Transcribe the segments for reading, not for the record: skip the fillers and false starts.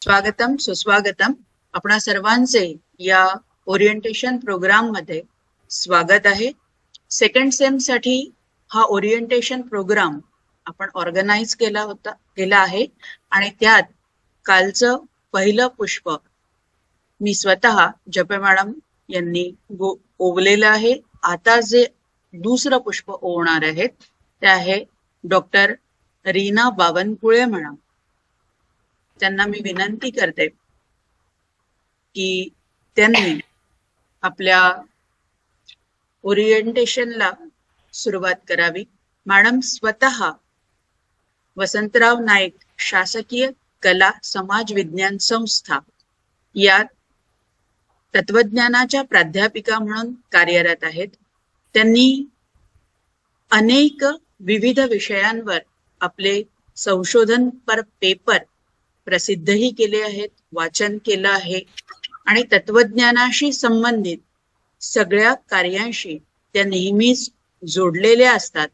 स्वागतम सुस्वागतम. आपणा सर्वांचे या ओरिएंटेशन प्रोग्राम मध्ये स्वागत आहे. सेकंड सेम साठी हा ओरिएंटेशन प्रोग्राम आपण ऑर्गनाइज केला आहे आणि त्यात कालचं पहिलं पुष्प मी स्वतः जपे मॅडम यांनी ओवलेलं आहे. आता जे दुसरं पुष्प ओवणार आहेत ते आहे डॉक्टर रीना बावनकुळे मॅडम. त्यांना मी विनंती करते की त्यांनी आपल्या ओरिएंटेशनला सुरुवात करावी. मॅडम स्वतः वसंतराव नाईक शासकीय कला समाज विज्ञान संस्था यात तत्वज्ञानाच्या प्राध्यापिका म्हणून कार्यरत आहेत. त्यांनी अनेक विविध विषयांवर आपले संशोधनपर पेपर प्रसिद्धही केले आहेत, वाचन केलं आहे आणि तत्वज्ञानाशी संबंधित सगळ्या कार्यांशी त्या नेहमीच जोडलेल्या असतात.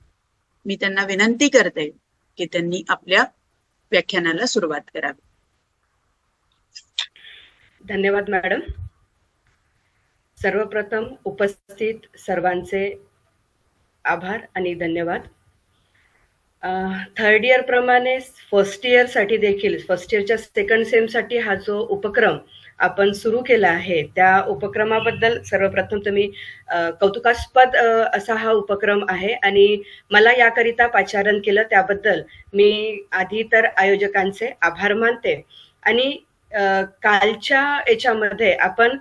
मी त्यांना विनंती करते की त्यांनी आपल्या व्याख्यानाला सुरुवात करावी. धन्यवाद मॅडम. सर्वप्रथम उपस्थित सर्वांचे आभार आणि धन्यवाद. थर्ड इयर प्रमाणे फर्स्ट इयर साठी देखील फर्स्ट इयरच्या सेकंड सेम साठी हा जो उपक्रम आपण सुरू केला आहे त्या उपक्रमाबद्दल सर्वप्रथम तुम्ही कौतुकास्पद असा हा उपक्रम आहे आणि मला याकरिता पाचारण केलं त्याबद्दल मी आधी तर आयोजकांचे आभार मानते. आणि कालच्या याच्यामध्ये आपण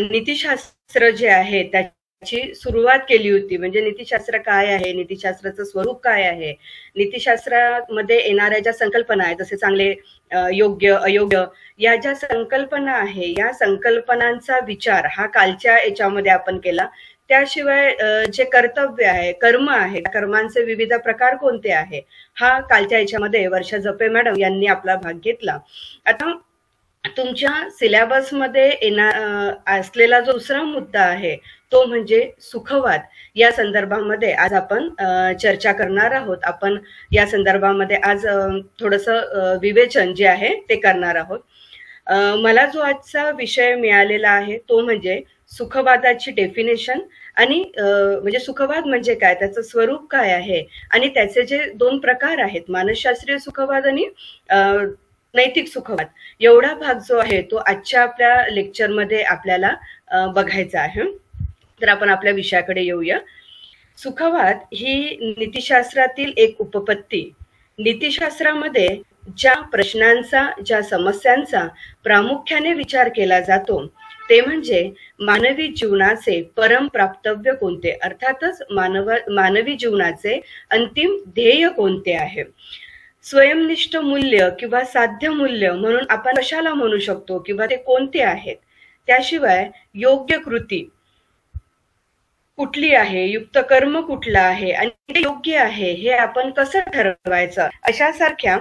नीतिशास्त्र जे आहे त्याची सुरुवात केली होती. म्हणजे नीतिशास्त्र काय आहे, नीतिशास्त्राचं स्वरूप काय आहे, नीतिशास्त्रामध्ये येणाऱ्या ज्या संकल्पना आहेत जसे चांगले योग्य अयोग्य या ज्या संकल्पना आहे या संकल्पनांचा विचार हा कालच्या याच्यामध्ये आपण केला. त्याशिवाय जे कर्तव्य आहे कर्म आहे कर्मांचे विविध प्रकार कोणते आहे हा कालच्या याच्यामध्ये वर्षा जपे मॅडम यांनी आपला भाग घेतला. आता तुमच्या सिलेबसमध्ये असलेला जो दुसरा मुद्दा आहे तो म्हणजे सुखवाद. या संदर्भामध्ये आज आपण चर्चा करणार आहोत. आपण या संदर्भामध्ये आज थोडंसं विवेचन जे आहे ते करणार आहोत. मला जो आजचा विषय मिळालेला आहे तो म्हणजे सुखवादाची डेफिनेशन आणि म्हणजे सुखवाद म्हणजे काय, त्याचं स्वरूप काय आहे आणि त्याचे जे दोन प्रकार आहेत मानसशास्त्रीय सुखवाद आणि नैतिक सुखवाद. एवढा भाग जो आहे तो आजच्या आपल्या लेक्चरमध्ये आपल्याला बघायचा आहे. तर आपण आपल्या विषयाकडे येऊया. सुखवाद ही नीतिशास्त्रातील एक उपपत्ती. नीतिशास्त्रामध्ये ज्या प्रश्नांचा ज्या समस्यांचा प्रामुख्याने विचार केला जातो ते म्हणजे मानवी जीवनाचे परम प्राप्तव्य कोणते, अर्थातच मानवी जीवनाचे अंतिम ध्येय कोणते आहे. स्वयंनिष्ठ मूल्य किंवा साध्य मूल्य म्हणून आपण कशाला म्हणू शकतो किंवा ते कोणते आहेत. त्याशिवाय योग्य कृती कुठली आहे, युक्त कर्म कुठला आहे आणि ते योग्य आहे हे आपण कसं ठरवायचं अशा सारख्या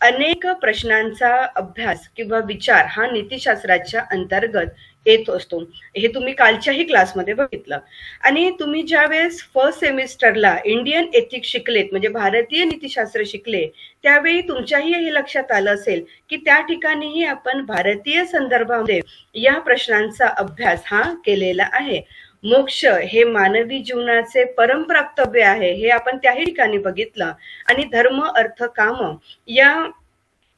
अनेक प्रश्नांचा अभ्यास किंवा विचार हा नीतिशास्त्राच्या अंतर्गत येत असतो. हे तुम्ही कालच्याही क्लासमध्ये बघितलं. आणि तुम्ही ज्यावेळेस फर्स्ट सेमिस्टरला इंडियन एथिक्स शिकलेत म्हणजे भारतीय नीतिशास्त्र शिकले त्यावेळी तुमच्याही हे लक्षात आलं असेल की त्या ठिकाणीही आपण भारतीय संदर्भामध्ये या प्रश्नांचा अभ्यास हा केलेला आहे. मोक्ष हे मानवी जीवनाचे परमप्राप्तव्य आहे हे आपण त्याही ठिकाणी बघितलं आणि धर्म अर्थ काम या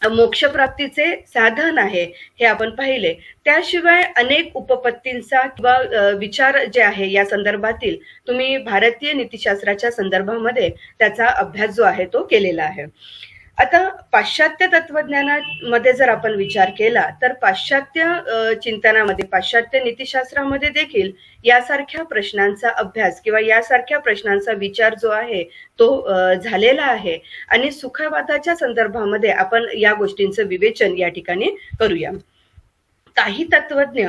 मोक्षप्राप्तीचे साधन आहे हे आपण पाहिले. त्याशिवाय अनेक उपपत्तींचा किंवा विचार जे आहे या संदर्भातील तुम्ही भारतीय नीतिशास्त्राच्या संदर्भामध्ये त्याचा अभ्यास जो आहे तो केलेला आहे. आता पाश्चात्य तत्वज्ञानामध्ये जर आपण विचार केला तर पाश्चात्य चिंतनामध्ये पाश्चात्य नीतिशास्त्रामध्ये देखील यासारख्या प्रश्नांचा अभ्यास किंवा यासारख्या प्रश्नांचा विचार जो आहे तो झालेला आहे. आणि सुखवादाच्या संदर्भामध्ये आपण या गोष्टींचं विवेचन या ठिकाणी करूया. काही तत्वज्ञ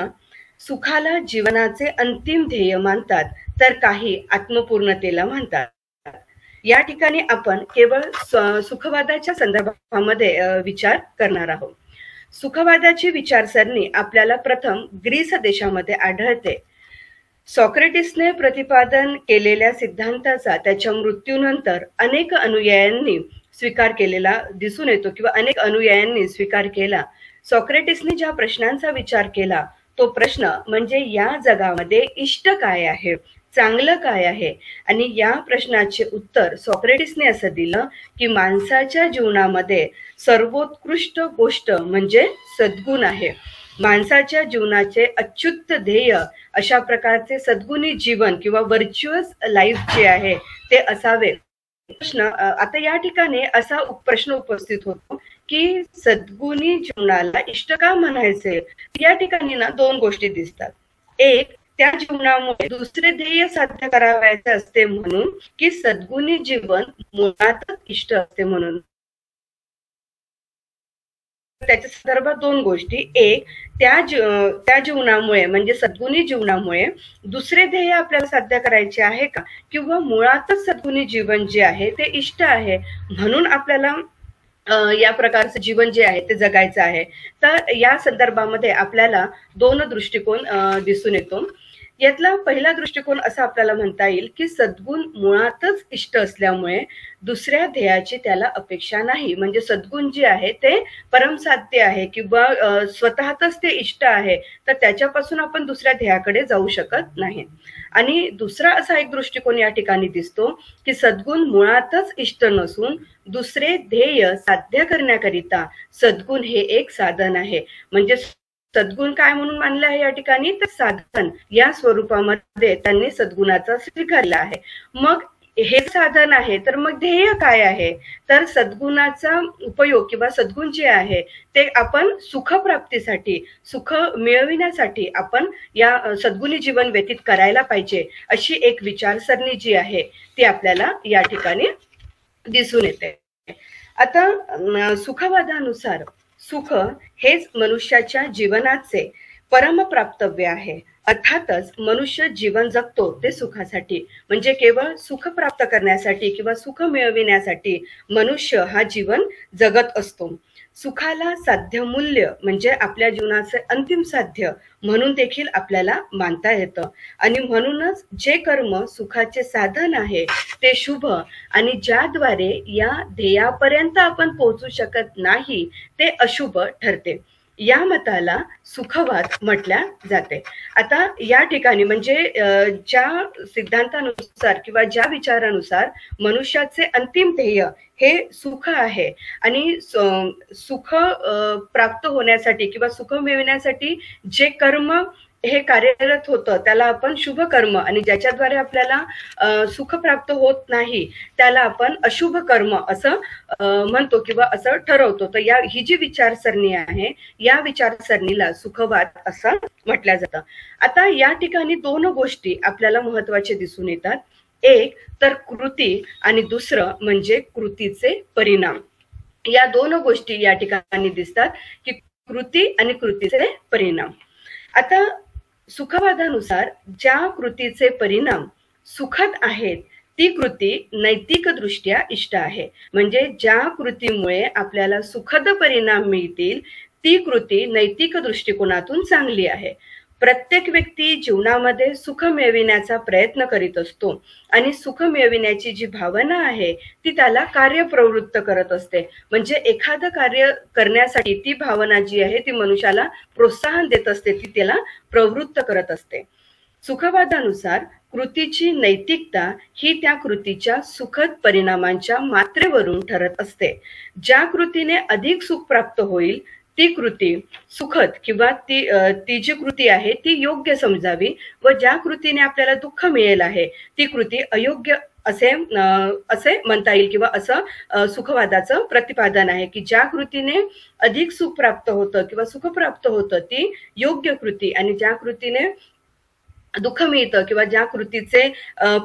सुखाला जीवनाचे अंतिम ध्येय मानतात तर काही आत्मपूर्णतेला मानतात. या ठिकाणी आपण केवळ सुखवादाच्या संदर्भामध्ये विचार करणार आहोत. सुखवादाची विचारसरणी आपल्याला प्रथम ग्रीस देशामध्ये आढळते. सॉक्रेटिसने प्रतिपादन केलेल्या सिद्धांताचा त्याच्या मृत्यूनंतर अनेक अनुयायांनी स्वीकार केलेला दिसून येतो किंवा अनेक अनुयायांनी स्वीकार केला. सॉक्रेटिसने ज्या प्रश्नांचा विचार केला तो प्रश्न म्हणजे या जगामध्ये इष्ट काय आहे, चांगलं काय आहे. आणि या प्रश्नाचे उत्तर सॉक्रेटिसने असं दिलं की माणसाच्या जीवनामध्ये सर्वोत्कृष्ट गोष्ट म्हणजे सद्गुण आहे. माणसाच्या जीवनाचे अच्युत ध्येय अशा प्रकारचे सद्गुणी जीवन किंवा व्हर्च्युअस लाईफ जे आहे ते असावे. प्रश्न आता या ठिकाणी असा प्रश्न उपस्थित होतो की सद्गुणी जीवनाला इष्ट का म्हणायचे. या ठिकाणी ना दोन गोष्टी दिसतात. एक, त्या जीवनामुळे दुसरे ध्येय साध्य करावयाचे असते म्हणून, की सद्गुणी जीवन मुळातच इष्ट असते म्हणून. त्याच्या संदर्भात दोन गोष्टी. एक, त्या जीवनामुळे म्हणजे सद्गुणी जीवनामुळे दुसरे ध्येय आपल्याला साध्य करायचे आहे का, किंवा मुळातच सद्गुणी जीवन जे आहे ते इष्ट आहे म्हणून आपल्याला या प्रकारचं जीवन जे आहे ते जगायचं आहे. तर या संदर्भामध्ये आपल्याला दोन दृष्टिकोन दिसून येतो. यातला पहिला दृष्टिकोन असा आपल्याला म्हणता येईल की सद्गुण मुळातच इष्ट असल्यामुळे दुसऱ्या ध्येयाची त्याला अपेक्षा नाही. म्हणजे सद्गुण जे आहे ते परमसाध्य आहे किंवा स्वतःतच ते इष्ट आहे, तर त्याच्यापासून आपण दुसऱ्या ध्येयाकडे जाऊ शकत नाही. आणि दुसरा असा एक दृष्टिकोन या ठिकाणी दिसतो की सद्गुण मुळातच इष्ट नसून दुसरे ध्येय साध्य करण्याकरिता सद्गुण हे एक साधन आहे. म्हणजे सद्गुण काय म्हणून मानलं आहे या ठिकाणी, तर साधन या स्वरूपामध्ये त्यांनी सद्गुणाचा स्वीकारला आहे. मग हे साधन आहे तर मग ध्येय काय आहे, तर सद्गुणाचा उपयोग किंवा सद्गुण जे आहे ते आपण सुखप्राप्तीसाठी, सुख मिळविण्यासाठी आपण या सद्गुणी जीवन व्यतीत करायला पाहिजे, अशी एक विचारसरणी जी आहे ती आपल्याला या ठिकाणी दिसून येते. आता सुखवादानुसार सुख हेच मनुष्याच्या जीवनाचे परमप्राप्तव्य आहे. अर्थातच मनुष्य जीवन जगतो ते सुखासाठी, म्हणजे केवळ सुख प्राप्त करण्यासाठी किंवा सुख मिळविण्यासाठी मनुष्य हा जीवन जगत असतो. सुखाला साध्य मूल्य म्हणजे आपल्या जीवनाचे अंतिम साध्य म्हणून देखील आपल्याला मानता येतं. आणि म्हणूनच जे कर्म सुखाचे साधन आहे ते शुभ आणि ज्याद्वारे या ध्येयापर्यंत आपण पोहोचू शकत नाही ते अशुभ ठरते. या मताला सुखवाद म्हटल्या जाते. आता या ठिकाणी म्हणजे ज्या सिद्धांतानुसार किंवा ज्या विचारानुसार मनुष्याचे अंतिम ध्येय हे सुख आहे आणि सुख प्राप्त होण्यासाठी किंवा सुख मिळवण्यासाठी जे कर्म हे कार्यरत होतं त्याला आपण शुभ कर्म, आणि ज्याच्याद्वारे आपल्याला सुख प्राप्त होत नाही त्याला आपण अशुभ कर्म असं म्हणतो किंवा असं ठरवतो. तर ही जी विचारसरणी आहे या विचारसरणीला सुखवाद असं म्हटलं जातं. आता या ठिकाणी दोन गोष्टी आपल्याला महत्वाचे दिसून येतात. एक तर कृती आणि दुसरं म्हणजे कृतीचे परिणाम. या दोन गोष्टी या ठिकाणी दिसतात की कृती आणि कृतीचे परिणाम. आता सुखवादानुसार ज्या कृतीचे परिणाम सुखद आहेत ती कृती नैतिकदृष्ट्या इष्ट आहे. म्हणजे ज्या कृतीमुळे आपल्याला सुखद परिणाम मिळतील ती कृती नैतिक दृष्टिकोनातून चांगली आहे. प्रत्येक व्यक्ती जीवनामध्ये सुख मिळविण्याचा प्रयत्न करीत असतो आणि सुख मिळविण्याची जी भावना आहे ती त्याला कार्यप्रवृत्त करत असते. म्हणजे एखादं कार्य करण्यासाठी ती भावना जी आहे ती मनुष्याला प्रोत्साहन देत असते, ती त्याला प्रवृत्त करत असते. सुखवादानुसार कृतीची नैतिकता ही त्या कृतीच्या सुखद परिणामांच्या मात्रेवरून ठरत असते. ज्या कृतीने अधिक सुख प्राप्त होईल ती कृती सुखद किंवा ती जी कृती आहे ती योग्य समजावी, व ज्या कृतीने आपल्याला दुःख मिळेल आहे ती कृती अयोग्य असे म्हणता येईल किंवा असं सुखवादाचं प्रतिपादन आहे की ज्या कृतीने अधिक सुख प्राप्त होतं किंवा सुख प्राप्त होतं ती योग्य कृती, आणि ज्या कृतीने दुःख मिळतं किंवा ज्या कृतीचे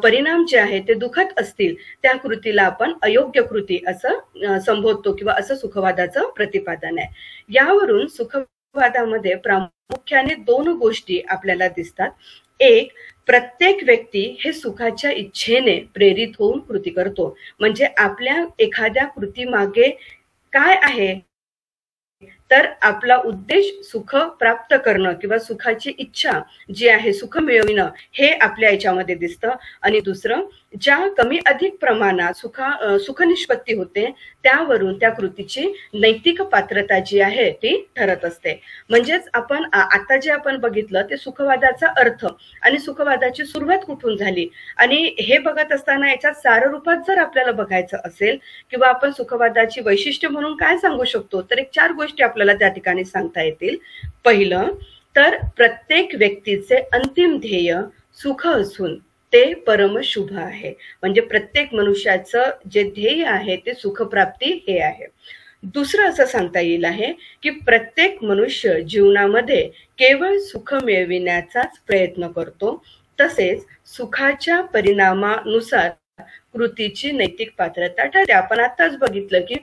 परिणाम जे आहे ते दुःखद असतील त्या कृतीला आपण अयोग्य कृती असं संबोधतो किंवा असं सुखवादाचं प्रतिपादन आहे. यावरून सुखवादामध्ये प्रामुख्याने दोन गोष्टी आपल्याला दिसतात. एक, प्रत्येक व्यक्ती हे सुखाच्या इच्छेने प्रेरित होऊन कृती करतो. म्हणजे आपल्या एखाद्या कृतीमागे काय आहे, तर आपला उद्देश सुख प्राप्त करणं किंवा सुखाची इच्छा जी आहे सुख मिळविणं हे आपल्या याच्यामध्ये दिसतं. आणि दुसरं, ज्या कमी अधिक प्रमाणात सुख निष्पत्ती होते त्यावरून त्या कृतीची नैतिक पात्रता जी आहे ती ठरत असते. म्हणजेच आपण आता जे आपण बघितलं ते सुखवादाचा अर्थ आणि सुखवादाची सुरुवात कुठून झाली, आणि हे बघत असताना याच्यात साररूपात जर आपल्याला बघायचं असेल किंवा आपण सुखवादाची वैशिष्ट्य म्हणून काय सांगू शकतो, तर एक 4 गोष्टी आपल्याला त्या ठिकाणी सांगता येतील. पहिलं तर प्रत्येक व्यक्तीचे अंतिम ध्येय सुख असून ते परम शुभ आहे. म्हणजे प्रत्येक मनुष्याचं जे ध्येय आहे ते सुखप्राप्ती हे आहे. दुसरं असं सांगता येईल आहे की प्रत्येक मनुष्य जीवनामध्ये केवळ सुख मिळविण्याचाच प्रयत्न करतो, तसेच सुखाच्या परिणामानुसार कृतीची नैतिक पात्रता ठरते. आपण आताच बघितलं की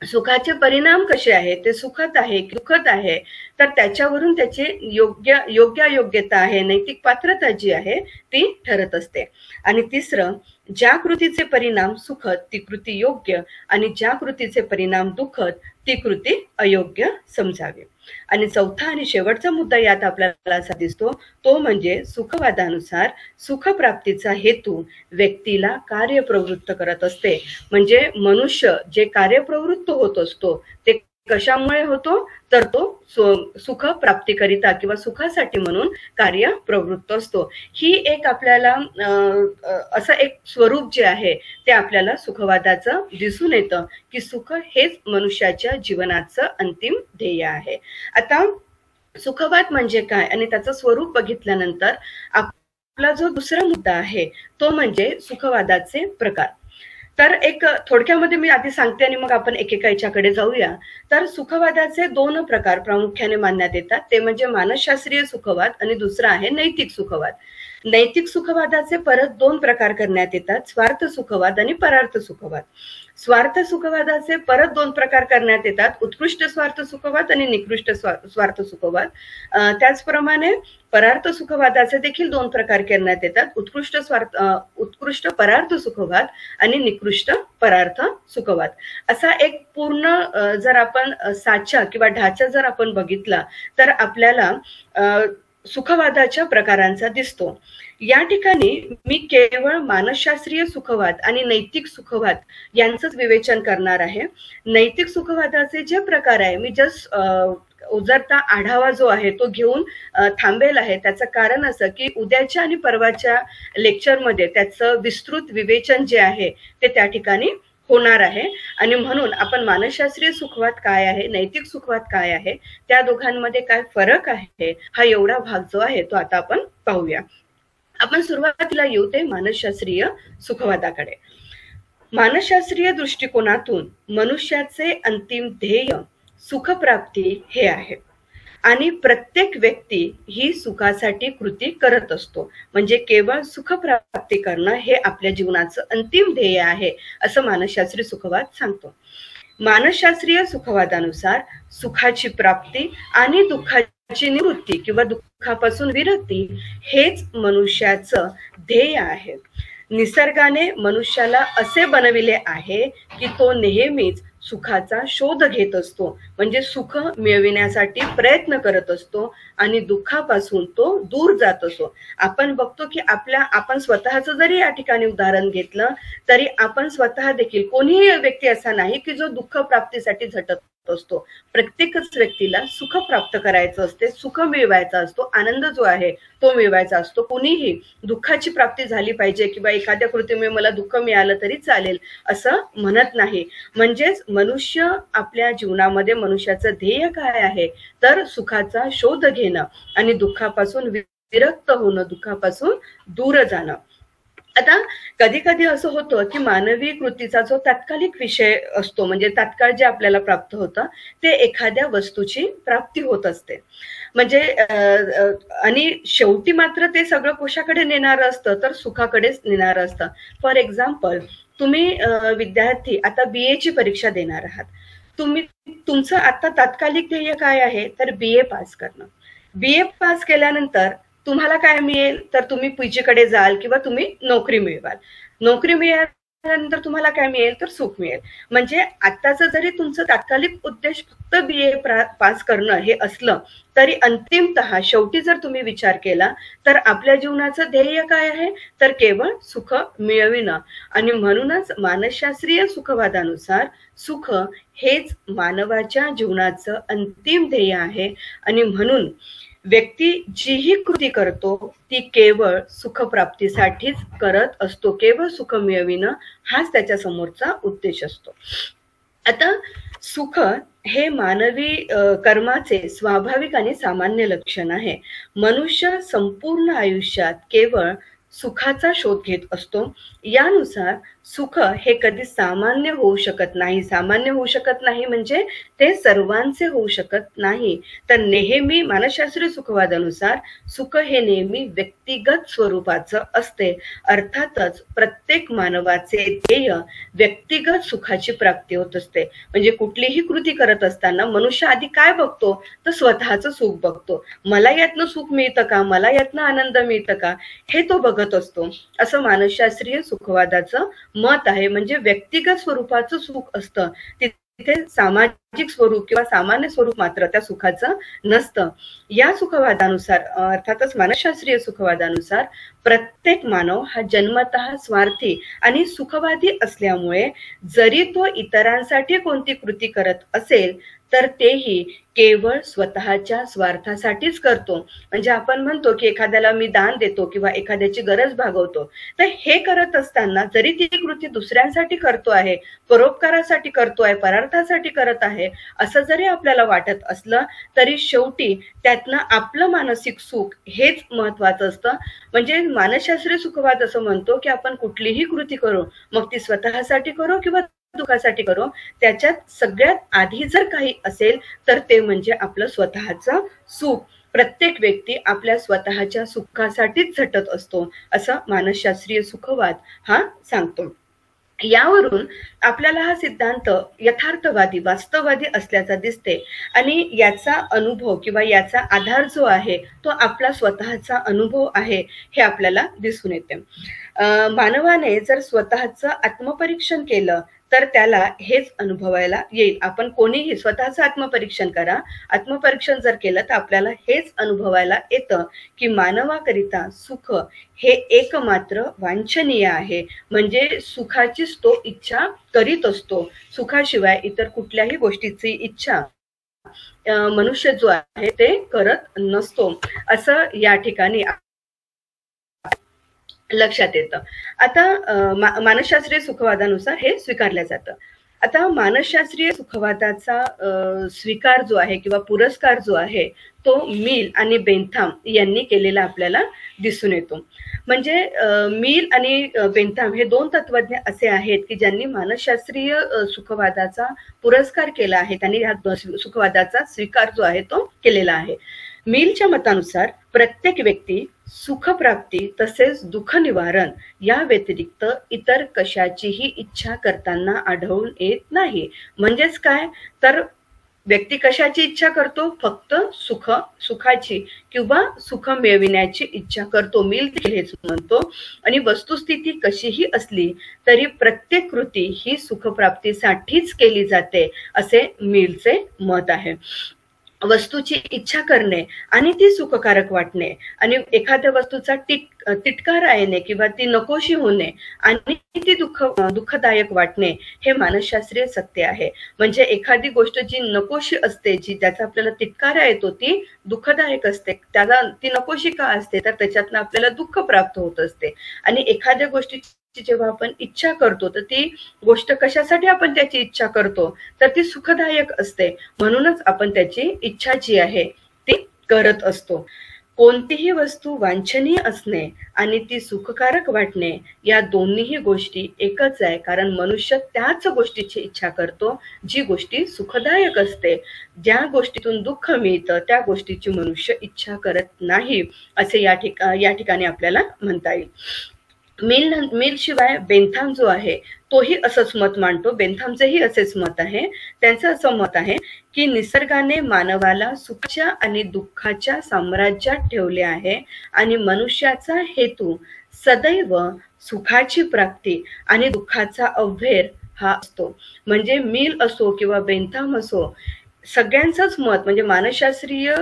सुखाचे परिणाम कसे आहेत, ते सुखद आहे की दुःखद आहे, तर त्याच्यावरून त्याची योग्यता आहे, नैतिक पात्रता जी आहे ती ठरत असते. आणि तिसरं, ज्या कृतीचे परिणाम सुखद ती कृती योग्य, आणि ज्या कृतीचे परिणाम दुःखद ती कृती अयोग्य समजावी. आणि चौथा आणि शेवटचा मुद्दा यात आपल्याला असा दिसतो तो म्हणजे सुखवादानुसार सुखप्राप्तीचा हेतू व्यक्तीला कार्यप्रवृत्त करत असते. म्हणजे मनुष्य जे कार्यप्रवृत्त होत असतो ते कशामुळे होतो, तर तो सुख प्राप्तीकरिता किंवा सुखासाठी म्हणून कार्य प्रवृत्त असतो. ही एक आपल्याला असं एक स्वरूप जे आहे ते आपल्याला सुखवादाचं दिसून येतं की सुख हेच मनुष्याच्या जीवनाचं अंतिम ध्येय आहे. आता सुखवाद म्हणजे काय आणि त्याचं स्वरूप बघितल्यानंतर आपला जो दुसरा मुद्दा आहे तो म्हणजे सुखवादाचे प्रकार. तर एक थोडक्यामध्ये मी आधी सांगते आणि मग आपण एकेका याच्याकडे जाऊया. तर सुखवादाचे 2 प्रकार प्रामुख्याने मानण्यात येतात, ते म्हणजे मानसशास्त्रीय सुखवाद आणि दुसरा आहे नैतिक सुखवाद. नैतिक सुखवादाचे परत 2 प्रकार करण्यात येतात, स्वार्थ सुखवाद आणि परार्थ सुखवाद. स्वार्थ सुखवादाचे परत 2 प्रकार करण्यात येतात, उत्कृष्ट स्वार्थ सुखवाद आणि निकृष्ट स्वार्थ सुखवाद. त्याचप्रमाणे परार्थ सुखवादाचे देखील 2 प्रकार करण्यात येतात, उत्कृष्ट परार्थ सुखवाद आणि निकृष्ट परार्थ सुखवाद. असा एक पूर्ण जर आपण साचा किंवा ढाचा जर आपण बघितला तर आपल्याला सुखवादाच्या प्रकारांचा दिसतो. या ठिकाणी मी केवळ मानसशास्त्रीय सुखवाद आणि नैतिक सुखवाद यांचंच विवेचन करणार आहे. नैतिक सुखवादाचे जे प्रकार आहे मी जस्ट उजरता आढावा जो आहे तो घेऊन थांबेल आहे. त्याचं कारण असं की उद्याच्या आणि परवाच्या लेक्चरमध्ये त्याचं विस्तृत विवेचन जे आहे ते त्या ठिकाणी होणार आहे. आणि म्हणून आपण मानसशास्त्रीय सुखवाद काय आहे, नैतिक सुखवाद काय आहे, त्या दोघांमध्ये काय फरक आहे, हा एवढा भाग जो आहे तो आता आपण पाहूया. आपण सुरुवातीला येऊ ते मानसशास्त्रीय सुखवादाकडे. मानसशास्त्रीय दृष्टिकोनातून मनुष्याचे अंतिम ध्येय सुखप्राप्ती हे आहे आणि प्रत्येक व्यक्ती ही सुखासाठी कृती करत असतो. म्हणजे केवळ सुखप्राप्ती करणं हे आपल्या जीवनाचं अंतिम ध्येय आहे असं मानसशास्त्रीय सुखवाद सांगतो. मानसशास्त्रीय सुखवादानुसार सुखाची प्राप्ती आणि दुःखाची निवृत्ती किंवा दुःखापासून विरक्ती हेच मनुष्याचं ध्येय आहे. निसर्गाने मनुष्याला असे बनविले आहे की तो नेहमीच सुखाचा शोध घेत असतो, म्हणजे सुख मिळविण्यासाठी प्रयत्न करत असतो आणि दुःखापासून तो दूर जात असतो. आपण बघतो की आपण स्वतःचं जरी या ठिकाणी उदाहरण घेतलं तरी आपण स्वतः देखील कोणीही व्यक्ती असा नाही की जो दुःख प्राप्तीसाठी झटत असतो. प्रत्येकच व्यक्तीला सुख प्राप्त करायचं असते, सुख मिळवायचा असतो, आनंद जो आहे तो मिळवायचा असतो. कोणीही दुःखाची प्राप्ती झाली पाहिजे किंवा एखाद्या कृतीमुळे मला दुःख मिळालं तरी चालेल असं म्हणत नाही. म्हणजेच मनुष्य आपल्या जीवनामध्ये मनुष्याचं ध्येय काय आहे तर सुखाचा शोध घेणं आणि दुःखापासून विरक्त होणं, दुःखापासून दूर जाणं. आता कधी कधी असं होतं की मानवी कृतीचा जो तात्कालिक विषय असतो, म्हणजे तात्काळ जे आपल्याला प्राप्त होतं ते एखाद्या वस्तूची प्राप्ती होत असते. म्हणजे आणि शेवटी मात्र ते सगळं कशाकडे नेणारं असतं तर सुखाकडेच नेणारं असतं. फॉर एक्झाम्पल, तुम्ही विद्यार्थी आता BA ची परीक्षा देणार आहात. तुमचं आता तात्कालिक ध्येय काय आहे तर BA पास करणं. BA पास केल्यानंतर तुम्हाला काय मिळेल तर तुम्ही PG कडे जाल किंवा तुम्ही नोकरी मिळवाल. नोकरी मिळाली झाल्यानंतर तुम्हाला काय मिळेल तर सुख मिळेल. म्हणजे आताचं जरी तुमचं तात्कालिक उद्देश फक्त BA पास करणं हे असलं तरी अंतिमतः शेवटी जर तुम्ही विचार केला तर आपल्या जीवनाचं ध्येय काय आहे तर केवळ सुख मिळविणं. आणि म्हणूनच मानसशास्त्रीय सुखवादानुसार सुख हेच मानवाच्या जीवनाचं अंतिम ध्येय आहे. आणि म्हणून व्यक्ती जीही कृती करतो ती केवळ सुखप्राप्तीसाठीच करत असतो. केवळ सुख मिळविणं हाच त्याच्या समोरचा उद्देश असतो. आता सुख हे मानवी कर्माचे स्वाभाविक आणि सामान्य लक्षण आहे. मनुष्य संपूर्ण आयुष्यात केवळ सुखाचा शोध घेत असतो. यानुसार सुख हे कधी सामान्य होऊ शकत नाही. सामान्य होऊ शकत नाही म्हणजे ते सर्वांचे होऊ शकत नाही. तर नेहमी मानसशास्त्रीय सुखवादानुसार सुख हे नेहमी व्यक्तिगत स्वरूपाचं असते. अर्थातच प्रत्येक मानवाचे ध्येय व्यक्तिगत सुखाची प्राप्ती होत असते. म्हणजे कुठलीही कृती करत असताना मनुष्य आधी काय बघतो तर स्वतःचं सुख बघतो. मला यातनं सुख मिळतं का, मला यातनं आनंद मिळतं का हे तो बघत असतो. असं मानसशास्त्रीय सुखवादाचं मत आहे. म्हणजे व्यक्तिगत स्वरूपाचं सुख असतं तिथे सामाजिक स्वरूप किंवा सामान्य स्वरूप मात्र त्या सुखाचं नसतं. या सुखवादानुसार अर्थातच मानसशास्त्रीय सुखवादानुसार प्रत्येक मानव हा जन्मतः स्वार्थी आणि सुखवादी असल्यामुळे जरी तो इतरांसाठी कोणती कृती करत असेल तर तेही केवळ स्वतःच्या स्वार्थासाठीच करतो. म्हणजे आपण म्हणतो की एखाद्याला मी दान देतो किंवा एखाद्याची गरज भागवतो, तर हे करत असताना जरी ती कृती दुसऱ्यांसाठी करतो आहे, परोपकारासाठी करतो आहे, परार्थासाठी करत आहे असं जरी आपल्याला वाटत असलं तरी शेवटी त्यातनं आपलं मानसिक सुख हेच महत्वाचं असतं. म्हणजे मानसशास्त्रीय सुखवाद असं म्हणतो की आपण कुठलीही कृती करू, मग ती स्वतःसाठी करू किंवा दुःखासाठी करू, त्याच्यात सगळ्यात आधी जर काही असेल तर ते म्हणजे आपलं स्वतःचं सुख. प्रत्येक व्यक्ती आपल्या स्वतःच्या सुखासाठीच झटत असतो असं मानसशास्त्रीय सुखवाद हा सांगतो. यावरून आपल्याला हा सिद्धांत यथार्थवादी वास्तववादी असल्याचा दिसते. आणि याचा अनुभव किंवा याचा आधार जो आहे तो आपला स्वतःचा अनुभव आहे हे आपल्याला दिसून येते. मानवाने जर स्वतःचं आत्मपरीक्षण केलं तर त्याला हेच अनुभवायला येईल. आपण कोणीही स्वतःचं आत्मपरीक्षण करा. आत्मपरीक्षण जर केलं तर आपल्याला हेच अनुभवायला येतं की मानवाकरिता सुख हे एकमात्र वांछनीय आहे. म्हणजे सुखाचीच तो इच्छा करीत असतो. सुखाशिवाय इतर कुठल्याही गोष्टीची इच्छा मनुष्य जो आहे ते करत नसतो असं या ठिकाणी लक्षात येतं. आता मानसशास्त्रीय सुखवादानुसार हे स्वीकारलं जातं. आता मानसशास्त्रीय सुखवादाचा स्वीकार जो आहे किंवा पुरस्कार जो आहे तो मिल आणि बेंथाम यांनी केलेला आपल्याला दिसून येतो. म्हणजे मिल आणि बेंथाम हे दोन तत्वज्ञ असे आहेत की ज्यांनी मानसशास्त्रीय सुखवादाचा पुरस्कार केला आहे. त्यांनी ह्या सुखवादाचा स्वीकार जो आहे तो केलेला आहे. मिलच्या मतानुसार प्रत्येक व्यक्ती सुखप्राप्ती तसेच दुःख निवारण या व्यतिरिक्त इतर कशाचीही इच्छा करताना आढळून येत नाही. म्हणजेच काय तर व्यक्ती कशाची इच्छा करतो, फक्त सुखाची किंवा सुख मिळविण्याची इच्छा करतो. मिल हेच म्हणतो. आणि वस्तुस्थिती कशीही असली तरी प्रत्येक कृती ही सुखप्राप्तीसाठीच केली जाते असे मिलचे मत आहे. वस्तूची इच्छा करणे आणि ती सुखकारक वाटणे आणि एखाद्या वस्तूचा तिटकारा येणे किंवा ती नकोशी होणे आणि ती दुःखदायक वाटणे हे मानसशास्त्रीय सत्य आहे. म्हणजे एखादी गोष्ट जी नकोशी असते, जी त्याचा आपल्याला तिटकारा येतो ती दुःखदायक असते. त्याला ती नकोशी का असते तर त्याच्यातनं आपल्याला दुःख प्राप्त होत असते. आणि एखाद्या गोष्टी जेव्हा आपण इच्छा करतो तर ती गोष्ट कशासाठी आपण त्याची इच्छा करतो तर ती सुखदायक असते. म्हणूनच आपण त्याची इच्छा जी आहे ती करत असतो. कोणतीही वस्तू वांछनीय असणे आणि ती सुखकारक वाटणे या दोन्हीही गोष्टी एकच आहे. कारण मनुष्य त्याच गोष्टीची इच्छा करतो जी गोष्टी सुखदायक असते. ज्या गोष्टीतून दुःख मिळतं त्या गोष्टीची मनुष्य इच्छा करत नाही असे या ठिकाणी आपल्याला म्हणता येईल. मिल शिवाय बेंथाम जो आहे तोही असंच मत मांडतो. बेंथामचेही असेच मत आहे. त्यांचं असं मत आहे की निसर्गाने मानवाला सुखाच्या आणि दुःखाच्या साम्राज्यात ठेवले आहे आणि मनुष्याचा हेतू सदैव सुखाची प्राप्ती आणि दुःखाचा अव्हेर हा असतो. म्हणजे मिल असो किंवा बेंथाम असो, सगळ्यांचंच मत म्हणजे मानसशास्त्रीय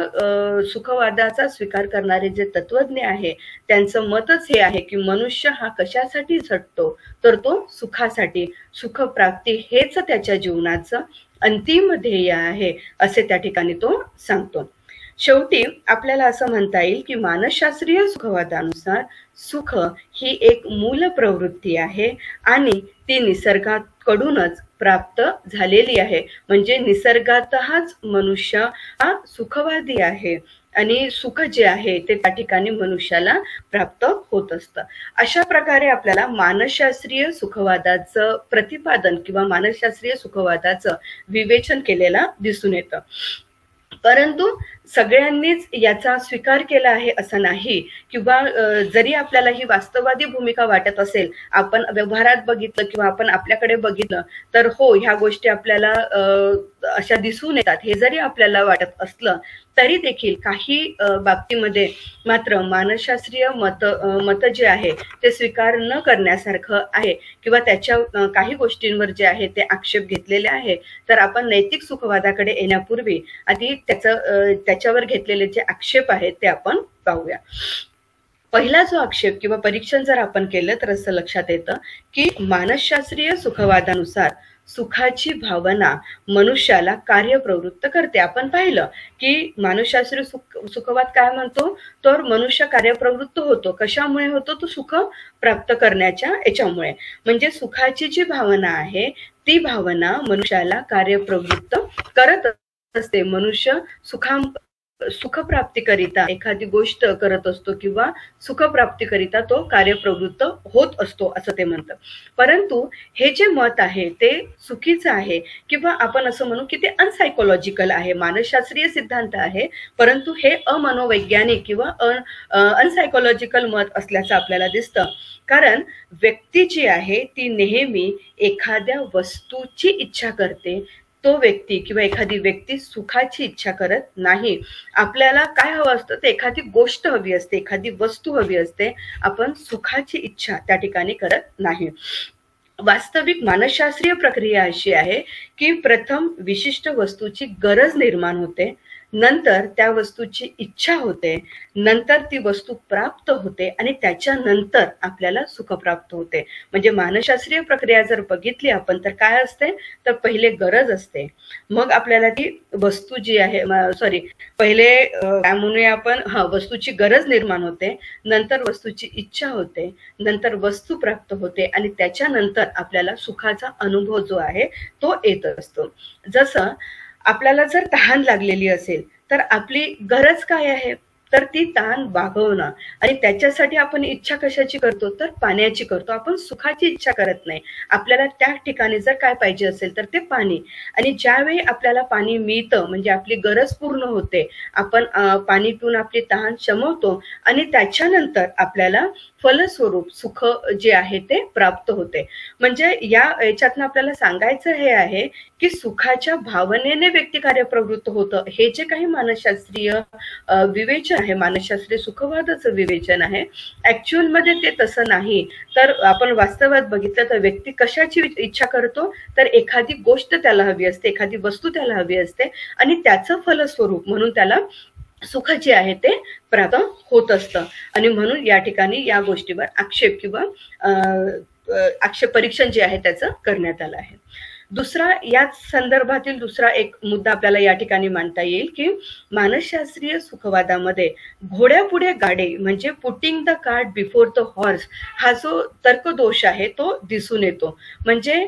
सुखवादाचा स्वीकार करणारे जे तत्वज्ञ आहे त्यांचं मतच हे आहे की मनुष्य हा कशासाठी झटतो, तर तो सुखासाठी. सुखप्राप्ती हेच त्याच्या जीवनाचं अंतिम ध्येय आहे असे त्या ठिकाणी तो सांगतो. शेवटी आपल्याला असं म्हणता येईल की मानसशास्त्रीय सुखवादानुसार सुख ही एक मूल प्रवृत्ती आहे आणि ती निसर्गाकडूनच प्राप्त झालेली आहे. म्हणजे निसर्गातच मनुष्य हा सुखवादी आहे आणि सुख जे आहे ते त्या ठिकाणी मनुष्याला प्राप्त होत असतं. अशा प्रकारे आपल्याला मानसशास्त्रीय सुखवादाचं प्रतिपादन किंवा मानसशास्त्रीय सुखवादाचं विवेचन केलेलं दिसून येतं. परंतु सगळ्यांनीच याचा स्वीकार केला आहे असं नाही, किंवा जरी आपल्याला ही वास्तववादी भूमिका वाटत असेल, आपण व्यवहारात बघितलं किंवा आपण आपल्याकडे बघितलं तर हो ह्या गोष्टी आपल्याला अशा दिसून येतात, हे जरी आपल्याला वाटत असलं तरी देखील काही बाबतीमध्ये मात्र मानसशास्त्रीय मत जे आहे ते स्वीकार न करण्यासारखं आहे, किंवा त्याच्या काही गोष्टींवर जे आहे ते आक्षेप घेतलेले आहे. तर आपण नैतिक सुखवादाकडे येण्यापूर्वी आधी त्याच्यावर घेतलेले जे आक्षेप आहेत ते आपण पाहूया. पहिला जो आक्षेप किंवा परीक्षण जर आपण केलं तर असं लक्षात येतं की मानसशास्त्रीय सुखवादानुसार सुखाची भावना मनुष्याला कार्यप्रवृत्त करते. आपण पाहिलं की मानसशास्त्रीय सुखवाद काय म्हणतो, तर मनुष्य कार्यप्रवृत्त होतो. कशामुळे होतो, तो सुख प्राप्त करण्याच्या याच्यामुळे. म्हणजे सुखाची जी भावना आहे ती भावना मनुष्याला कार्यप्रवृत्त करत असते. मनुष्य सुखप्राप्तीकरिता एखादी गोष्ट करत असतो किंवा सुखप्राप्तीकरिता तो कार्यप्रवृत्त होत असतो असं ते म्हणतं. परंतु हे जे मत आहे ते चुकीचं आहे, किंवा आपण असं म्हणू की ते अनसायकोलॉजिकल आहे. मानसशास्त्रीय सिद्धांत आहे परंतु हे अमनोवैज्ञानिक किंवा अनसायकोलॉजिकल मत असल्याचं आपल्याला दिसतं. कारण व्यक्ती जी आहे ती नेहमी एखाद्या वस्तूची इच्छा करते. तो व्यक्ती किंवा एखादी व्यक्ती सुखाची इच्छा करत नाही. आपल्याला काय हवं असतं, तर एखादी गोष्ट हवी असते, एखादी वस्तू हवी असते. आपण सुखाची इच्छा त्या ठिकाणी करत नाही. वास्तविक मानसशास्त्रीय प्रक्रिया अशी आहे की प्रथम विशिष्ट वस्तूची गरज निर्माण होते, नंतर त्या वस्तूची इच्छा होते, नंतर ती वस्तू प्राप्त होते आणि त्याच्यानंतर आपल्याला सुख प्राप्त होते. म्हणजे मानसशास्त्रीय प्रक्रिया जर बघितली आपण तर काय असते, तर पहिले गरज असते, मग आपल्याला ती वस्तू जी आहे पहिले काय म्हणूया आपण, वस्तूची गरज निर्माण होते, नंतर वस्तूची इच्छा होते, नंतर वस्तू प्राप्त होते आणि त्याच्यानंतर आपल्याला सुखाचा अनुभव जो आहे तो येत असतो. जसं आपल्याला जर तहान लागलेली असेल तर आपली गरज काय आहे, तर ती तहान भागवणं. आणि त्याच्यासाठी आपण इच्छा कशाची करतो, तर पाण्याची करतो. आपण सुखाची इच्छा करत नाही. आपल्याला त्या ठिकाणी जर काय पाहिजे असेल तर ते पाणी. आणि ज्यावेळी आपल्याला पाणी मिळतं म्हणजे आपली गरज पूर्ण होते, आपण पाणी पिऊन आपली तहान शमवतो आणि त्याच्यानंतर आपल्याला फलस्वरूप सुख जे आहे ते प्राप्त होते. म्हणजे याच्यातनं आपल्याला सांगायचं हे आहे की सुखाच्या भावनेने व्यक्ती कार्यप्रवृत्त होतं. हे जे काही मानसशास्त्रीय विवेचन आहे, मानसशास्त्रीय सुखवादाचं विवेचन आहे, ऍक्च्युअल मध्ये ते तसं नाही. तर आपण वास्तवात बघितलं तर व्यक्ती कशाची इच्छा करतो, तर एखादी गोष्ट त्याला हवी असते, एखादी वस्तू त्याला हवी असते आणि त्याचं फलस्वरूप म्हणून त्याला सुख जे आहे ते प्राप्त होत असतं. आणि म्हणून या ठिकाणी या गोष्टीवर आक्षेप किंवा आक्षेप परीक्षण जे आहे त्याचं करण्यात आलं आहे. दुसरा याच संदर्भातील दुसरा एक मुद्दा आपल्याला या ठिकाणी मांडता येईल की मानसशास्त्रीय सुखवादामध्ये घोड्यापुढे गाडे म्हणजे putting the cart before the horse हा जो तर्कदोष आहे तो दिसून येतो. म्हणजे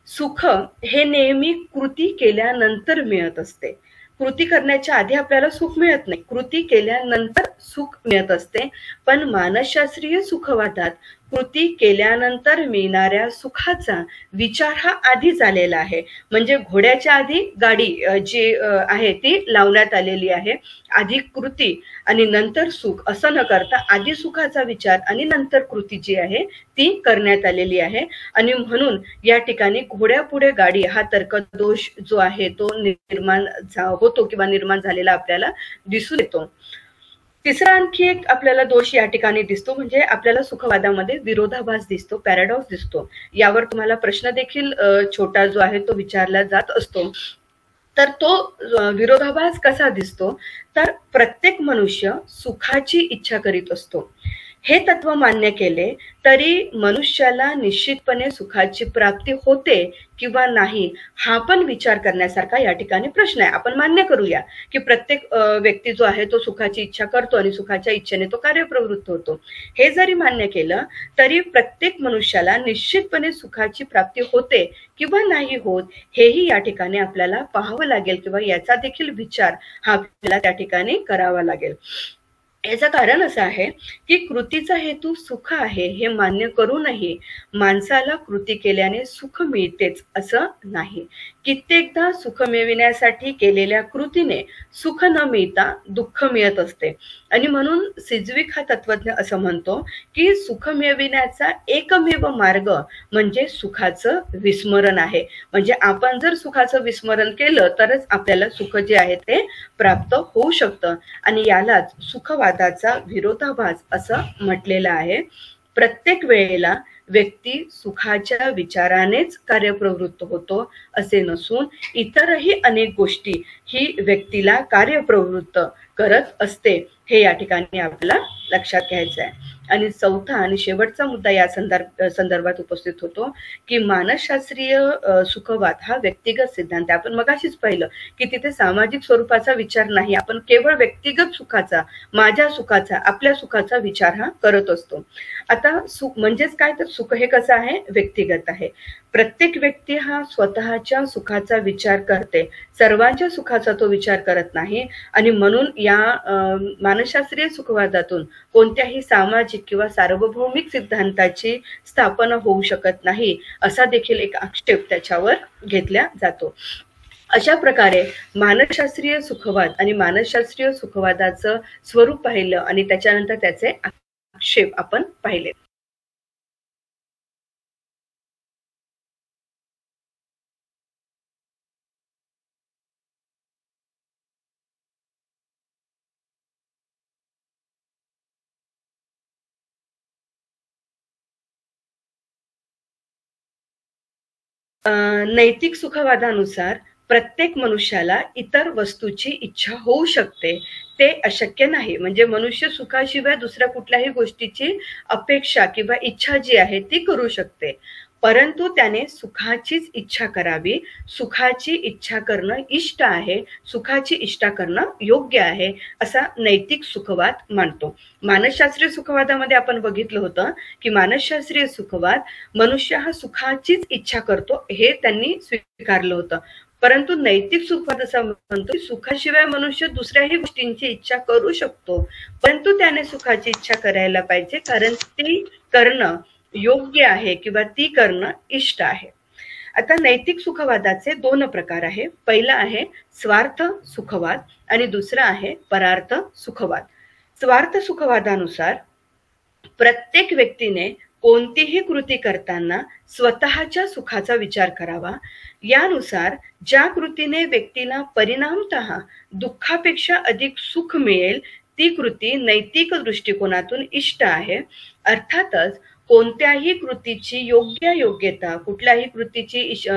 सुख हे नेहमी कृती केल्यानंतर मिळत असते. कृती करण्याच्या आधी आपल्याला सुख मिळत नाही, कृती केल्यानंतर सुख मिळत असते. पण मानसशास्त्रीय सुखवादात कृती केल्यानंतर मिळणाऱ्या सुखाचा विचार हा आधी झालेला आहे. म्हणजे घोड्याच्या आधी गाडी जी आहे ती लावण्यात आलेली आहे. आधी कृती आणि नंतर सुख असं न करता आधी सुखाचा विचार आणि नंतर कृती जी आहे ती करण्यात आलेली आहे. आणि म्हणून या ठिकाणी घोड्यापुढे गाडी हा तर्कदोष जो आहे तो निर्माण होतो किंवा निर्माण झालेला आपल्याला दिसून येतो. तिसरा आणखी एक आपल्याला दोष या ठिकाणी दिसतो, म्हणजे आपल्याला सुखवादामध्ये विरोधाभास दिसतो, पॅराडॉक्स दिसतो. यावर तुम्हाला प्रश्न देखील छोटा जो आहे तो विचारला जात असतो. तर तो विरोधाभास कसा दिसतो, तर प्रत्येक मनुष्य सुखाची इच्छा करीत असतो. हे तत्व मान्य केले तरी मनुष्याला निश्चितपणे सुखाची प्राप्ती होते किंवा नाही, हा पण विचार करण्यासारखा या ठिकाणी प्रश्न आहे. आपण मान्य करूया की प्रत्येक व्यक्ती जो आहे तो सुखाची इच्छा करतो आणि सुखाच्या इच्छेने तो कार्यप्रवृत्त होतो. हे जरी मान्य केलं तरी प्रत्येक मनुष्याला निश्चितपणे सुखाची प्राप्ती होते किंवा नाही होत, हेही या ठिकाणी आपल्याला पाहावं लागेल किंवा याचा देखील विचार हा आपल्याला त्या ठिकाणी करावा लागेल. याचं कारण असं आहे की कृतीचा हेतू सुख आहे हे मान्य करूनही माणसाला कृती केल्याने सुख मिळतेच असं नाही. कित्येकदा सुख मिळविण्यासाठी केलेल्या कृतीने सुख न मिळता दुःख मिळत असते. आणि म्हणून सिज्विक हा तत्वज्ञ असं म्हणतो की सुख मिळविण्याचा एकमेव मार्ग म्हणजे सुखाचं विस्मरण आहे. म्हणजे आपण जर सुखाचं विस्मरण केलं तरच आपल्याला सुख जे आहे ते प्राप्त होऊ शकतं. आणि यालाच सुखवादाचा विरोधाभास असं म्हटलेलं आहे. प्रत्येक वेळेला व्यक्ती सुखाच्या विचारानेच कार्यप्रवृत्त होतो असे नसून इतरही अनेक गोष्टी ही व्यक्तीला कार्यप्रवृत्त करत असते, हे या ठिकाणी आपल्याला लक्षात घ्यायचं आहे. आणि चौथा आणि शेवटचा मुद्दा या संदर्भात उपस्थित होतो की मानसशास्त्रीय सुखवाद हा व्यक्तिगत सिद्धांत आहे. आपण मगाशीच पाहिलं की तिथे सामाजिक स्वरूपाचा विचार नाही, आपण केवळ व्यक्तिगत सुखाचा, माझ्या सुखाचा, आपल्या सुखाचा विचार हा करत असतो. आता सुख म्हणजेच काय, तर सुख हे कसं आहे, व्यक्तिगत आहे. प्रत्येक व्यक्ती हा स्वतःच्या सुखाचा विचार करते, सर्वांच्या सुखाचा तो विचार करत नाही. आणि म्हणून या मानसशास्त्रीय सुखवादातून कोणत्याही सामाजिक किंवा सार्वभौमिक सिद्धांताची स्थापना होऊ शकत नाही, असा देखील एक आक्षेप त्याच्यावर घेतला जातो. अशा प्रकारे मानसशास्त्रीय सुखवाद आणि मानसशास्त्रीय सुखवादाचं स्वरूप पाहिलं आणि त्याच्यानंतर त्याचे आक्षेप आपण पाहिले. नैतिक सुखवादानुसार प्रत्येक मनुष्याला इतर वस्तूची इच्छा होऊ शकते, ते अशक्य नाही. म्हणजे मनुष्य सुखाशिवाय दुसऱ्या कुठल्याही गोष्टीची अपेक्षा किंवा इच्छा जी आहे ती करू शकते, परंतु त्याने सुखाचीच इच्छा करावी. सुखाची इच्छा करणं इष्ट आहे, सुखाची इच्छा करणं योग्य आहे, असा नैतिक सुखवाद मानतो. मानसशास्त्रीय सुखवादामध्ये आपण बघितलं होतं की मानसशास्त्रीय सुखवाद मनुष्य हा सुखाचीच इच्छा करतो हे त्यांनी स्वीकारलं होतं. परंतु नैतिक सुखवाद असं म्हणतो की सुखाशिवाय मनुष्य दुसऱ्याही गोष्टींची इच्छा करू शकतो, परंतु त्याने सुखाची इच्छा करायला पाहिजे, कारण ती करणं योग्य आहे किंवा ती करणं इष्ट आहे. आता नैतिक सुखवादाचे दोन प्रकार आहे. पहिला आहे स्वार्थ सुखवाद आणि दुसरा आहे परार्थ सुखवाद. स्वार्थ सुखवादानुसार प्रत्येक व्यक्तीने कोणतीही कृती करताना स्वतःच्या सुखाचा विचार करावा. यानुसार ज्या कृतीने व्यक्तीला परिणामतः दुःखापेक्षा अधिक सुख मिळेल ती कृती नैतिक दृष्टिकोनातून इष्ट आहे. अर्थातच कोणत्याही कृतीची योग्यता, कुठल्याही कृतीची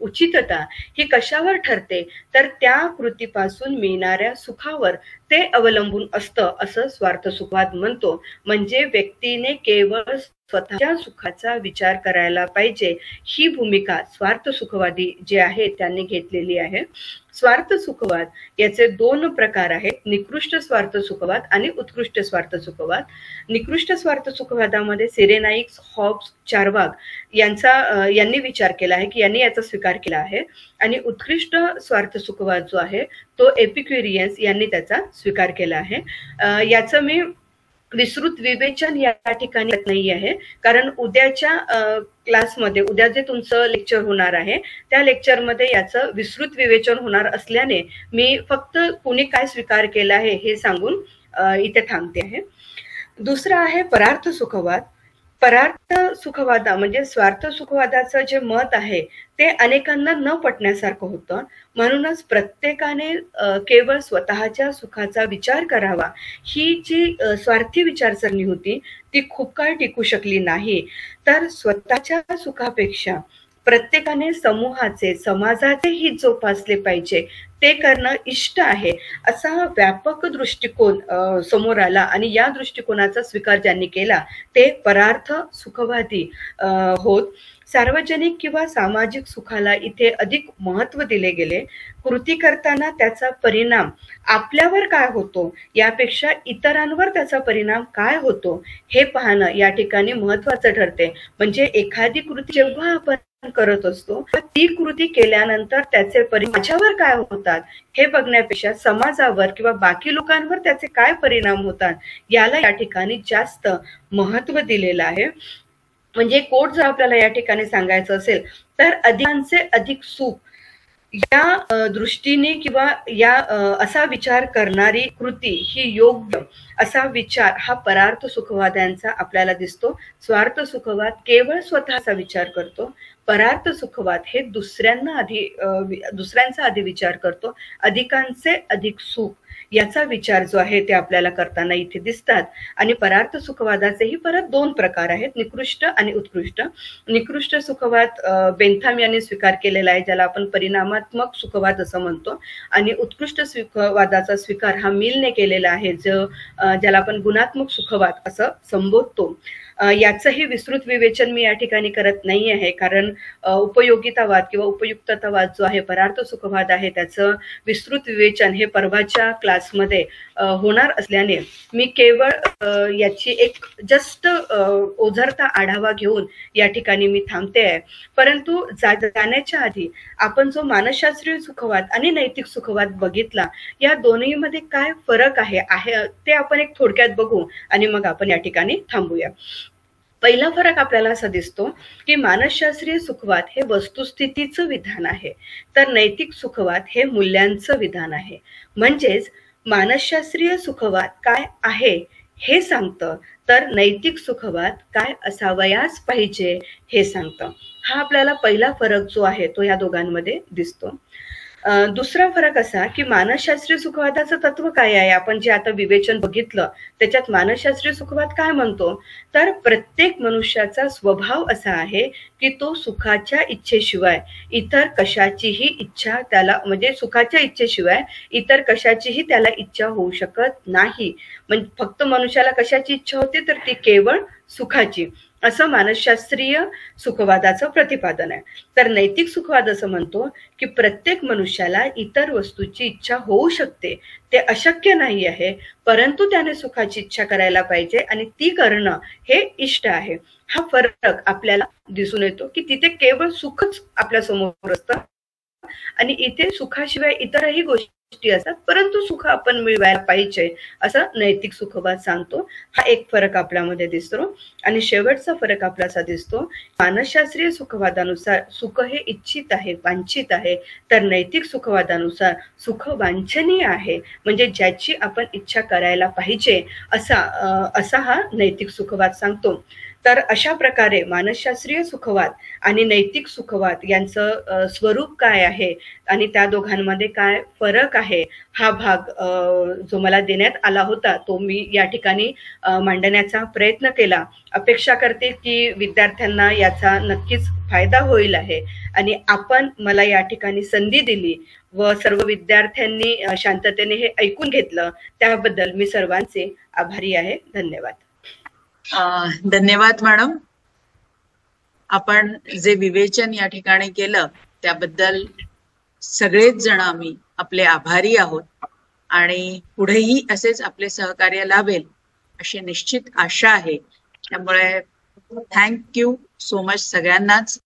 उचितता ही कशावर ठरते, तर त्या कृतीपासून मिळणाऱ्या सुखावर ते अवलंबून असतं, असं स्वार्थ सुखवाद म्हणतो. म्हणजे व्यक्तीने केवळ स्वतःच्या सुखाचा विचार करायला पाहिजे, ही भूमिका स्वार्थ सुखवादी जे आहे त्यांनी घेतलेली आहे. स्वार्थ सुखवाद याचे दोन प्रकार आहेत, निकृष्ट स्वार्थ सुखवाद आणि उत्कृष्ट स्वार्थ सुखवाद. निकृष्ट स्वार्थ सुखवादामध्ये सिरेनाइक्स, हॉब्स, चार्वाक यांनी विचार केला आहे की यांनी याचा स्वीकार केला आहे. आणि उत्कृष्ट स्वार्थ सुखवाद जो आहे तो एपिक्युरियन्स यांनी त्याचा स्वीकार केला आहे. याचं मी विस्तृत विवेचन या ठिकाणी नाही आहे, कारण उद्याच्या क्लासमध्ये, उद्या जे तुमचं लेक्चर होणार आहे त्या लेक्चरमध्ये याचं विस्तृत विवेचन होणार असल्याने मी फक्त कुणी काय स्वीकार केलं आहे हे सांगून इथे थांबते आहे. दुसरा आहे परार्थ सुखवाद. परार्थ सुखवादा म्हणजे स्वार्थ सुखवादाचं जे मत आहे ते अनेकांना न पटण्यासारखं होतं. म्हणूनच प्रत्येकाने केवळ स्वतःच्या सुखाचा विचार करावा ही जी स्वार्थी विचारसरणी होती ती खूप काळ टिकू शकली नाही. तर स्वतःच्या सुखापेक्षा प्रत्येकाने समूहाचे समाजाचे हित जोपासले पाहिजे ते करणं इष्ट आहे असा व्यापक दृष्टिकोन समोर आला आणि या दृष्टिकोनाचा स्वीकार ज्यांनी केला ते परार्थ सुखवादी होत. सार्वजनिक किंवा सामाजिक सुखाला इथे अधिक महत्व दिले गेले. कृती करताना त्याचा परिणाम आपल्यावर काय होतो यापेक्षा इतरांवर त्याचा परिणाम काय होतो हे पाहणं या ठिकाणी महत्वाचं ठरते. म्हणजे एखादी कृती जेव्हा आपण करत असतो ती कृती केल्यानंतर त्याचे परिणाम माझ्यावर काय होतात हे बघण्यापेक्षा समाजावर किंवा बाकी लोकांवर त्याचे काय परिणाम होतात याला या ठिकाणी जास्त महत्व दिलेलं आहे. म्हणजे कोट जर आपल्याला या ठिकाणी सांगायचं असेल तर अधिकांचे अधिक सुख या दृष्टीने किंवा या असा विचार करणारी कृती ही योग्य असा विचार हा परार्थ सुखवाद्यांचा आपल्याला दिसतो. स्वार्थ सुखवाद केवळ स्वतःचा विचार करतो. परार्थ सुखवाद हे दुसऱ्यांचा आधी विचार करतो. अधिकांचे अधिक सुख याचा विचार जो आहे ते आपल्याला करताना इथे दिसतात. आणि परार्थ सुखवादाचेही परत दोन प्रकार आहेत, निकृष्ट आणि उत्कृष्ट. निकृष्ट सुखवाद बेंथाम यांनी स्वीकार केलेला आहे ज्याला आपण परिणामात्मक सुखवाद असं म्हणतो. आणि उत्कृष्ट सुखवादाचा स्वीकार हा मिलने केलेला आहे ज्याला आपण गुणात्मक सुखवाद असं संबोधतो. याचंही विस्तृत विवेचन मी या ठिकाणी करत नाही आहे कारण उपयोगितावाद किंवा उपयुक्ततावाद जो आहे परार्थ सुखवाद आहे त्याचं विस्तृत विवेचन हे परवाच्या क्लासमध्ये होणार असल्याने मी केवळ याची एक जस्ट ओझरता आढावा घेऊन या ठिकाणी मी थांबते आहे. परंतु जाण्याच्या आधी आपण जो मानसशास्त्रीय सुखवाद आणि नैतिक सुखवाद बघितला या दोन्हीमध्ये काय फरक आहे ते आपण एक थोडक्यात बघू आणि मग आपण या ठिकाणी थांबूया. पहिला फरक आपल्याला असा दिसतो की मानसशास्त्रीय सुखवाद हे वस्तुस्थितीचं विधान आहे तर नैतिक सुखवाद हे मूल्यांचं विधान आहे. म्हणजेच मानसशास्त्रीय सुखवाद काय आहे हे सांगतं तर नैतिक सुखवाद काय असावयास पाहिजे हे सांगतं. हा आपल्याला पहिला फरक जो आहे तो या दोघांमध्ये दिसतो. दुसरा फरक असा की मानसशास्त्रीय सुखवादाचं तत्व काय आहे आपण जे आता विवेचन बघितलं त्याच्यात मानसशास्त्रीय सुखवाद काय म्हणतो तर प्रत्येक मनुष्याचा स्वभाव असा आहे की तो सुखाच्या इच्छेशिवाय इतर कशाचीही इच्छा त्याला म्हणजे सुखाच्या इच्छेशिवाय इतर कशाचीही त्याला इच्छा होऊ शकत नाही. म्हणजे फक्त मनुष्याला कशाची इच्छा होते तर ती केवळ सुखाची असं मानसशास्त्रीय सुखवादाचं प्रतिपादन आहे. तर नैतिक सुखवाद असं म्हणतो की प्रत्येक मनुष्याला इतर वस्तूची इच्छा होऊ शकते ते अशक्य नाही आहे परंतु त्याने सुखाची इच्छा करायला पाहिजे आणि ती करणं हे इष्ट आहे. हा फरक आपल्याला दिसून येतो की तिथे केवळ सुखच आपल्या समोर असतं आणि इथे सुखाशिवाय इतरही गोष्टी असतात परंतु सुख आपण मिळवायला पाहिजे असं नैतिक सुखवाद सांगतो. हा एक फरक आपल्यामध्ये दिसतो. आणि शेवटचा फरक आपल्याला दिसतो मानसशास्त्रीय सुखवादानुसार सुख हे इच्छित आहे वांछित आहे तर नैतिक सुखवादानुसार सुख वांछनीय आहे म्हणजे ज्याची आपण इच्छा करायला पाहिजे असा हा नैतिक सुखवाद सांगतो. तर अशा प्रकारे मानसशास्त्रीय सुखवाद आणि नैतिक सुखवाद यांचं स्वरूप काय आहे आणि त्या दोघांमध्ये काय फरक आहे हा भाग जो मला देण्यात आला होता तो मी या ठिकाणी मांडण्याचा प्रयत्न केला. अपेक्षा करते की विद्यार्थ्यांना याचा नक्कीच फायदा होईल आहे आणि आपण मला या ठिकाणी संधी दिली व सर्व विद्यार्थ्यांनी शांततेने हे ऐकून घेतलं त्याबद्दल मी सर्वांचे आभारी आहे. धन्यवाद. धन्यवाद मॅडम. आपण जे विवेचन या ठिकाणी केलं त्याबद्दल सगळेच जण आम्ही आपले आभारी आहोत आणि पुढेही असेच आपले सहकार्य लाभेल अशी निश्चित आशा आहे. त्यामुळे थँक्यू सो मच सगळ्यांनाच